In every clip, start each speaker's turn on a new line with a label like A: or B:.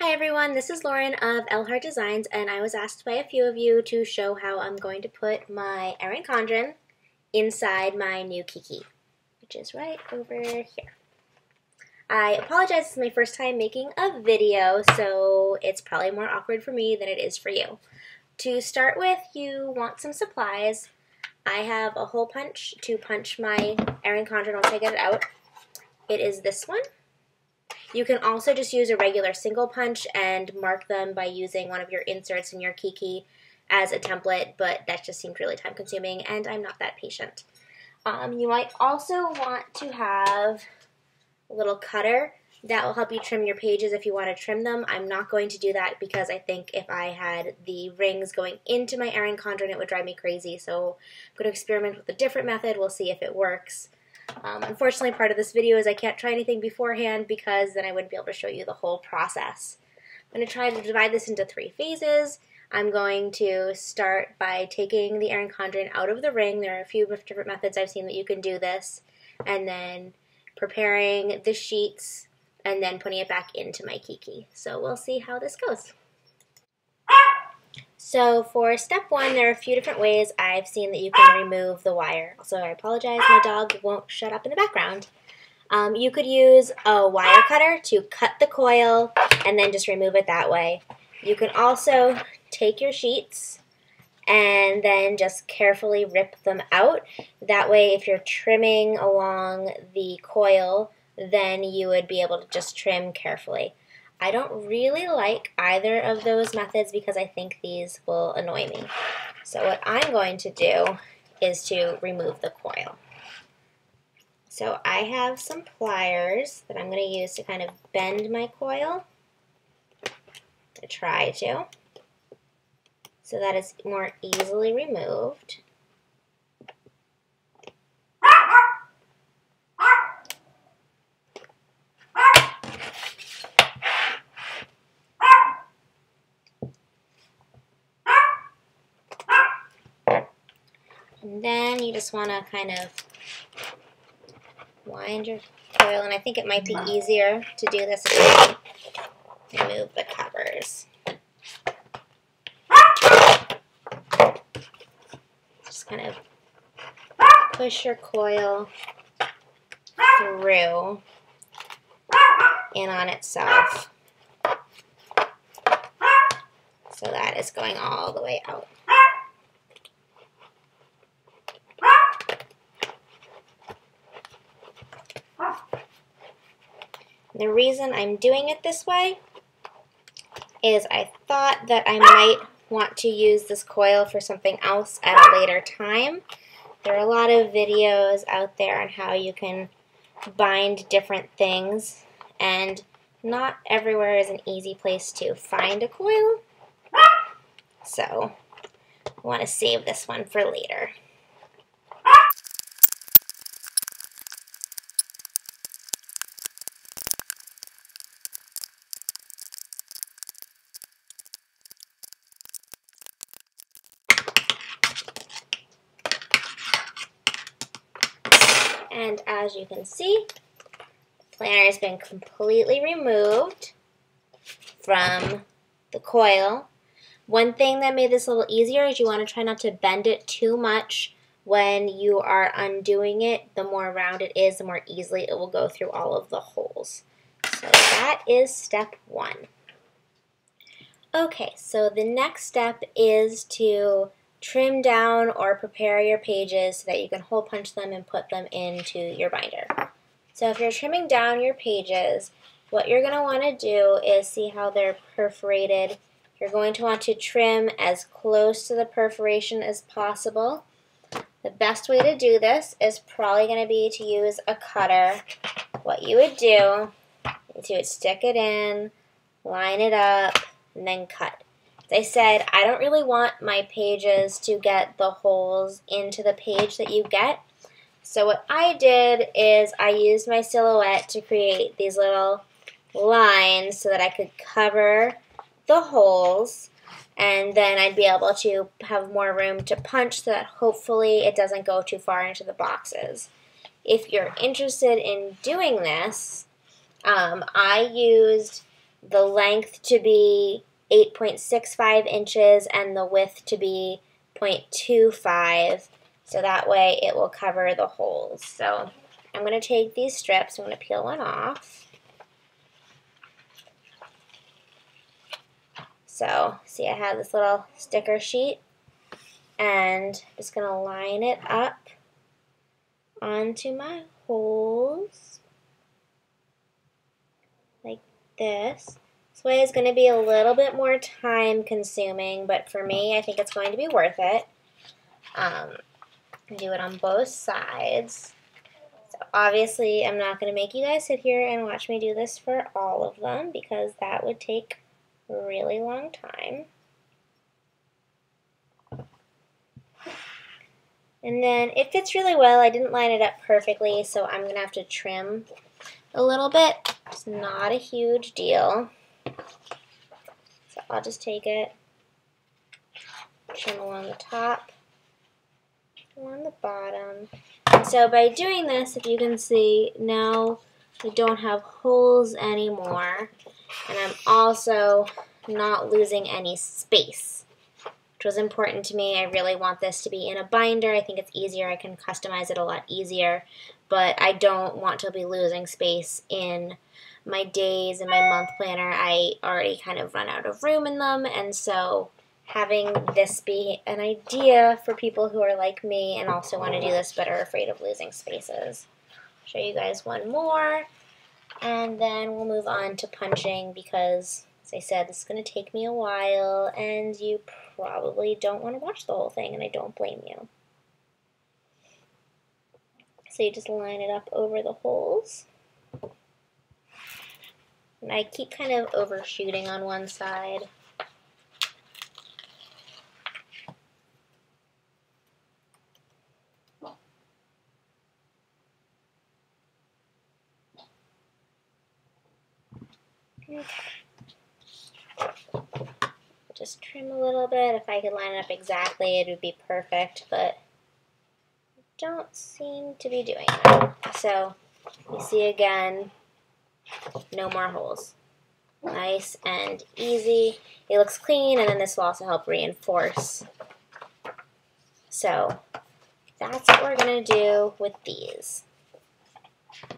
A: Hi everyone, this is Lauren of Elhart Designs, and I was asked by a few of you to show how I'm going to put my Erin Condren inside my new Kikki, which is right over here. I apologize, this is my first time making a video, so it's probably more awkward for me than it is for you. To start with, you want some supplies. I have a hole punch to punch my Erin Condren once I get it out. It is this one. You can also just use a regular single punch and mark them by using one of your inserts in your Kikki as a template, but that just seemed really time consuming and I'm not that patient. You might also want to have a little cutter that will help you trim your pages if you want to trim them. I'm not going to do that because I think if I had the rings going into my Erin Condren it would drive me crazy, so I'm going to experiment with a different method. We'll see if it works. Unfortunately, part of this video is I can't try anything beforehand because then I wouldn't be able to show you the whole process. I'm going to try to divide this into 3 phases. I'm going to start by taking the Erin Condren out of the ring. There are a few different methods I've seen that you can do this. And then preparing the sheets and then putting it back into my Kikki. So we'll see how this goes. So for step 1, there are a few different ways I've seen that you can remove the wire. Also, I apologize, my dog won't shut up in the background. You could use a wire cutter to cut the coil and then just remove it that way. You can also take your sheets and then just carefully rip them out. That way, if you're trimming along the coil, then you would be able to just trim carefully. I don't really like either of those methods because I think these will annoy me. So what I'm going to do is to remove the coil. So I have some pliers that I'm going to use to kind of bend my coil, to try to, so that it's more easily removed. And then you just want to kind of wind your coil, and I think it might be easier to do this if you remove the covers. Just kind of push your coil through in on itself so that it's going all the way out. The reason I'm doing it this way is I thought that I might want to use this coil for something else at a later time. There are a lot of videos out there on how you can bind different things, and not everywhere is an easy place to find a coil. So I want to save this one for later. And as you can see, the planner has been completely removed from the coil. One thing that made this a little easier is you want to try not to bend it too much when you are undoing it. The more round it is, the more easily it will go through all of the holes. So that is step 1. Okay, so the next step is to trim down or prepare your pages so that you can hole punch them and put them into your binder. So if you're trimming down your pages, what you're going to want to do is see how they're perforated. You're going to want to trim as close to the perforation as possible. The best way to do this is probably going to be to use a cutter. What you would do is you would stick it in, line it up, and then cut. As I said, I don't really want my pages to get the holes into the page that you get. So what I did is I used my silhouette to create these little lines so that I could cover the holes, and then I'd be able to have more room to punch so that hopefully it doesn't go too far into the boxes. If you're interested in doing this, I used the length to be 8.65 inches and the width to be 0.25, so that way it will cover the holes. So I'm going to take these strips, I'm going to peel one off. So see, I have this little sticker sheet, and I'm just going to line it up onto my holes like this. This way is going to be a little bit more time consuming, but for me, I think it's going to be worth it. Do it on both sides. So obviously, I'm not going to make you guys sit here and watch me do this for all of them because that would take a really long time. And then it fits really well. I didn't line it up perfectly, so I'm going to have to trim a little bit. It's not a huge deal. So I'll just take it, trim along the top, along the bottom. And so by doing this, if you can see, now I don't have holes anymore. And I'm also not losing any space, which was important to me. I really want this to be in a binder. I think it's easier. I can customize it a lot easier. But I don't want to be losing space in my days and my month planner. I already kind of run out of room in them, and so having this be an idea for people who are like me and also want to do this but are afraid of losing spaces. I'll show you guys one more, and then we'll move on to punching because, as I said, this is going to take me a while, and you probably don't want to watch the whole thing, and I don't blame you. So you just line it up over the holes. And I keep kind of overshooting on one side. Okay. Just trim a little bit. If I could line it up exactly, it would be perfect, but I don't seem to be doing that. So you see again, no more holes. Nice and easy. It looks clean, and then this will also help reinforce. So that's what we're going to do with these.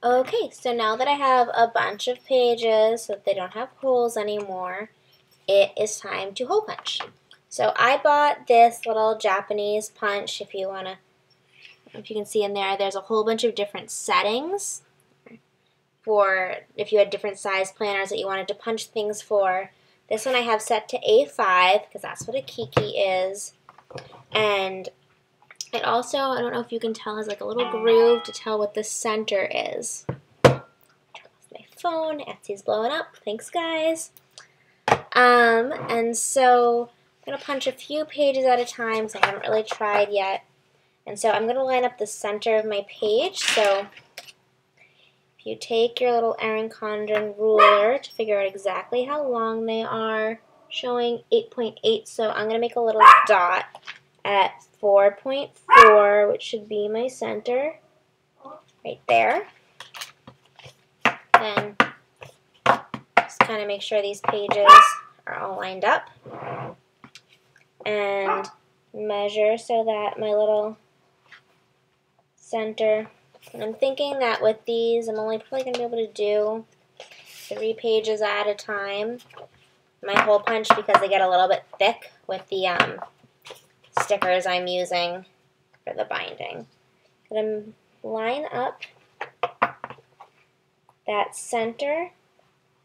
A: Okay, so now that I have a bunch of pages so that they don't have holes anymore, it is time to hole punch. So I bought this little Japanese punch. If you can see in there, there's a whole bunch of different settings for if you had different size planners that you wanted to punch things for. This one I have set to A5 because that's what a Kikki is. And it also, I don't know if you can tell, has like a little groove to tell what the center is. Turn off my phone. Etsy's blowing up. Thanks, guys. And so I'm going to punch a few pages at a time because I haven't really tried yet. And so I'm going to line up the center of my page. So if you take your little Erin Condren ruler to figure out exactly how long they are, showing 8.8, so I'm going to make a little dot at 4.4, which should be my center, right there. Then just kind of make sure these pages are all lined up. And measure so that my little center, and I'm thinking that with these, I'm only probably going to be able to do 3 pages at a time. My hole punch, because they get a little bit thick with the stickers I'm using for the binding. I'm going to line up that center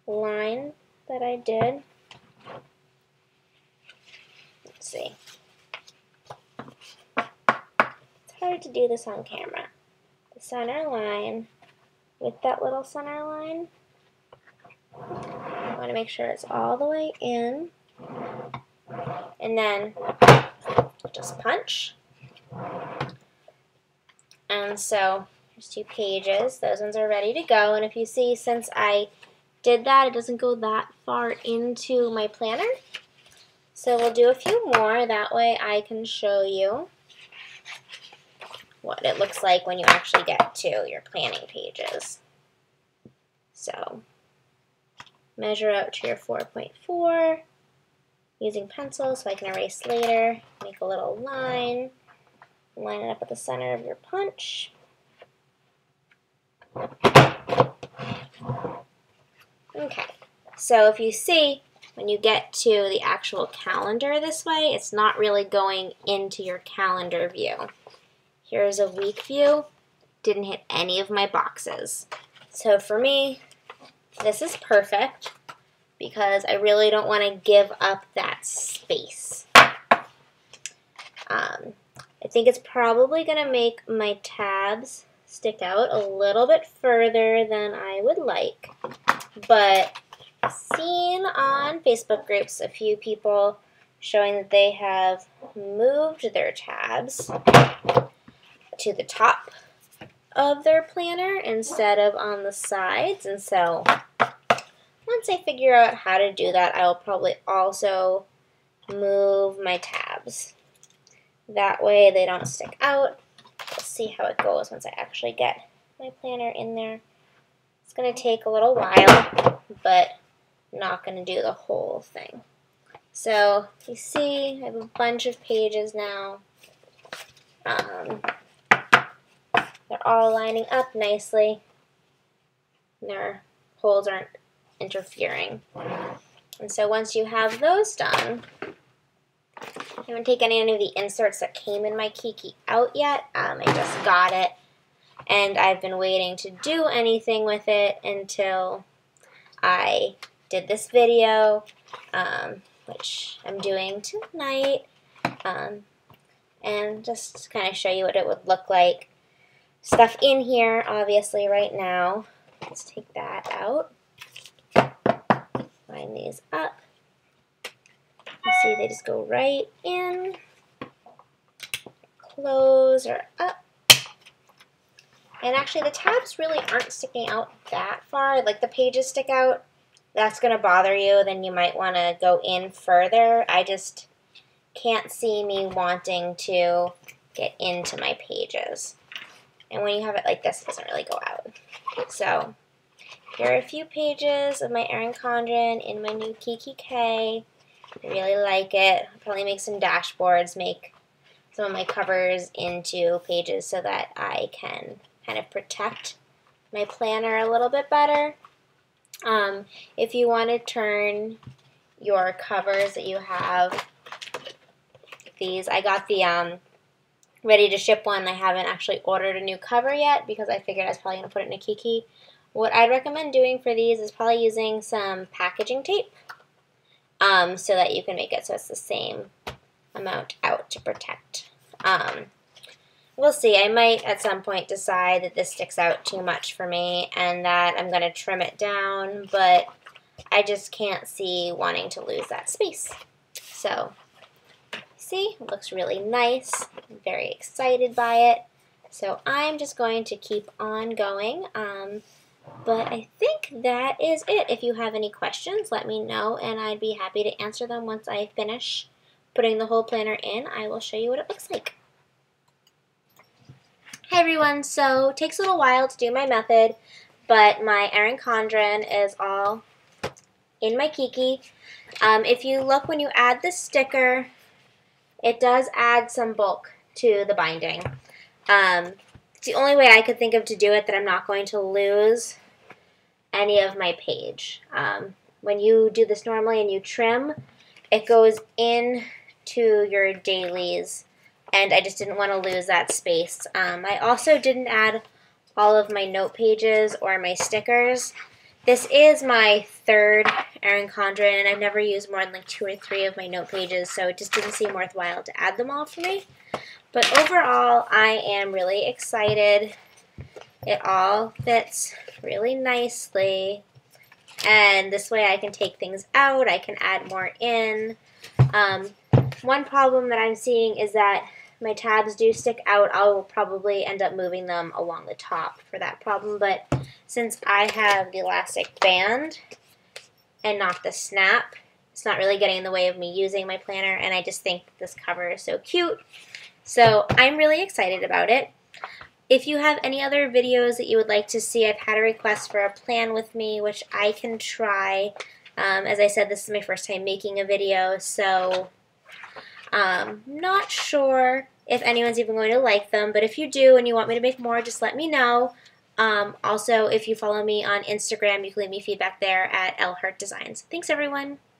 A: line that I did. Let's see. It's hard to do this on camera. The center line with that little center line. I want to make sure it's all the way in. And then just punch. And so there's 2 pages. Those ones are ready to go. And if you see, since I did that, it doesn't go that far into my planner. So we'll do a few more. That way I can show you what it looks like when you actually get to your planning pages. So measure out to your 4.4 using pencil so I can erase later. Make a little line, line it up at the center of your punch. Okay, so if you see, when you get to the actual calendar this way, it's not really going into your calendar view. Here's a week view. Didn't hit any of my boxes. So for me, this is perfect because I really don't want to give up that space. I think it's probably going to make my tabs stick out a little bit further than I would like, but I've seen on Facebook groups a few people showing that they have moved their tabs to the top of their planner instead of on the sides, and so once I figure out how to do that, I will probably also move my tabs. That way they don't stick out. Let's see how it goes once I actually get my planner in there. It's going to take a little while, but I'm not going to do the whole thing. So you see I have a bunch of pages now. They're all lining up nicely. Their holes aren't interfering. And so once you have those done, I haven't taken any of the inserts that came in my Kikki out yet. I just got it, and I've been waiting to do anything with it until I did this video, which I'm doing tonight, and just kind of show you what it would look like. Stuff in here, obviously, right now. Let's take that out. Line these up. You see, they just go right in. Close are up. And actually, the tabs really aren't sticking out that far. Like, the pages stick out. That's going to bother you. Then you might want to go in further. I just can't see me wanting to get into my pages. And when you have it like this, it doesn't really go out. So here are a few pages of my Erin Condren in my new Kikki.K. I really like it. I'll probably make some dashboards, make some of my covers into pages so that I can kind of protect my planner a little bit better. If you want to turn your covers that you have, these, I got the ready to ship one. I haven't actually ordered a new cover yet because I figured I was probably going to put it in a Kikki. What I'd recommend doing for these is probably using some packaging tape. So that you can make it so it's the same amount out to protect. We'll see. I might at some point decide that this sticks out too much for me and that I'm going to trim it down, but I just can't see wanting to lose that space. So, see, it looks really nice. I'm very excited by it. So I'm just going to keep on going. But I think that is it. If you have any questions, let me know, and I'd be happy to answer them once I finish putting the whole planner in. I will show you what it looks like. Hey everyone, so it takes a little while to do my method, but my Erin Condren is all in my Kikki. If you look when you add the sticker, it does add some bulk to the binding. It's the only way I could think of to do it that I'm not going to lose any of my page. When you do this normally and you trim, it goes in to your dailies, and I just didn't want to lose that space. I also didn't add all of my note pages or my stickers. This is my third Erin Condren, and I've never used more than like 2 or 3 of my note pages, so it just didn't seem worthwhile to add them all for me. But overall, I am really excited. It all fits really nicely, and this way I can take things out, I can add more in. One problem that I'm seeing is that my tabs do stick out. I'll probably end up moving them along the top for that problem, but since I have the elastic band and not the snap, it's not really getting in the way of me using my planner, and I just think this cover is so cute. So I'm really excited about it. If you have any other videos that you would like to see, I've had a request for a plan with me, which I can try. As I said, this is my first time making a video, so not sure if anyone's even going to like them, but if you do and you want me to make more, just let me know. Also, if you follow me on Instagram, you can leave me feedback there at lheartdesigns. Thanks, everyone.